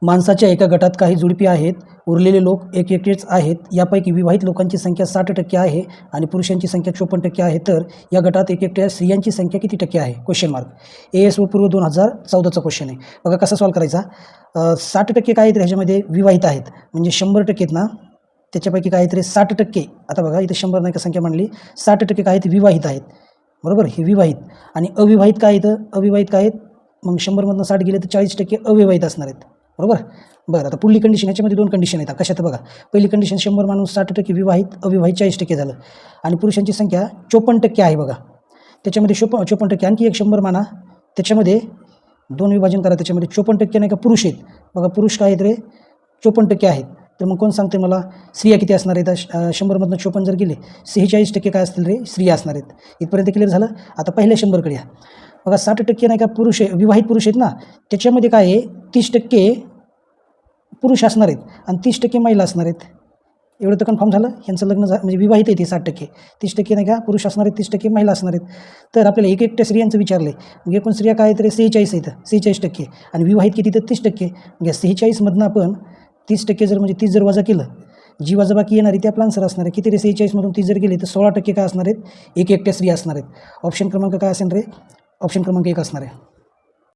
माणसाच्या एका गटात काही जोडपी आहेत, उरलेले लोक एकटेच आहेत. यापैकी विवाहित लोकांची संख्या 60% आहे आणि पुरुषांची संख्या 54% आहे. तर या गटात एकट्या स्त्रियांची संख्या किती टक्के आहे? Question mark. AS व पूर्व 2014चा क्वेश्चन आहे. बघा कसा सॉल्व करायचा. 60% काय आहेत ह्याच्यामध्ये विवाहित आहेत, म्हणजे 100% आहेत ना, त्याच्यापैकी काय आहेत रे 60%. आता बघा इथे 100 नाही का संख्या मांडली, 60% काय आहेत विवाहित आहेत, बरोबर, हे विवाहित. आणि अविवाहित काय आहेत, अविवाहित काय आहेत, मग 100मधनं 60 गेले तर 40% अविवाहित असणार आहेत, बरोबर. बरं, आता पुढली कंडिशन, याच्यामध्ये 2 कंडिशन आहेत. कशात बघा, पहिली कंडिशन 100 मानून 60% विवाहित, अविवाहित 40% झालं आणि पुरुषांची संख्या 54% आहे बघा. त्याच्यामध्ये 54%, आणखी एक 100 माना, त्याच्यामध्ये 2 विभाजन करा, त्याच्यामध्ये 54% नाही का पुरुष आहेत. बघा पुरुष काय आहेत रे 54% आहेत. तर मग कोण सांगते मला स्त्रिया किती असणार आहेत? 100मधनं 54 जर गेले 46% काय असतील रे स्त्रिया असणार आहेत. इथपर्यंत क्लिअर झालं. आता पहिल्या 100कडे या. बघा 60% नाही का पुरुष आहे, विवाहित पुरुष आहेत ना, त्याच्यामध्ये काय आहे 30% पुरुष असणार आहेत आणि 30% महिला असणार आहेत. एवढं तर कन्फर्म झालं. यांचं लग्न म्हणजे विवाहित आहे ते 60%, 30% नाही का पुरुष असणार आहेत, 30% महिला असणार आहेत. तर आपल्याला एकट्या स्त्रियांचं विचारलं आहे. मग एकूण स्त्रिया काय आहेत रे 46 आहेत, 46% आणि विवाहित किती तर 30%. म्हणजे 46मधनं आपण 30% जर म्हणजे 30 जर वजा केलं, जी वजाबाकी येणार आहे ती आपला आन्सर असणार आहे. किती रे 46मधून 30 जर गेले तर 16% काय असणार आहेत, एकट्या स्त्रिया असणार आहेत. ऑप्शन क्रमांक काय असेल रे, ऑप्शन क्रमांक 1 असणार आहे.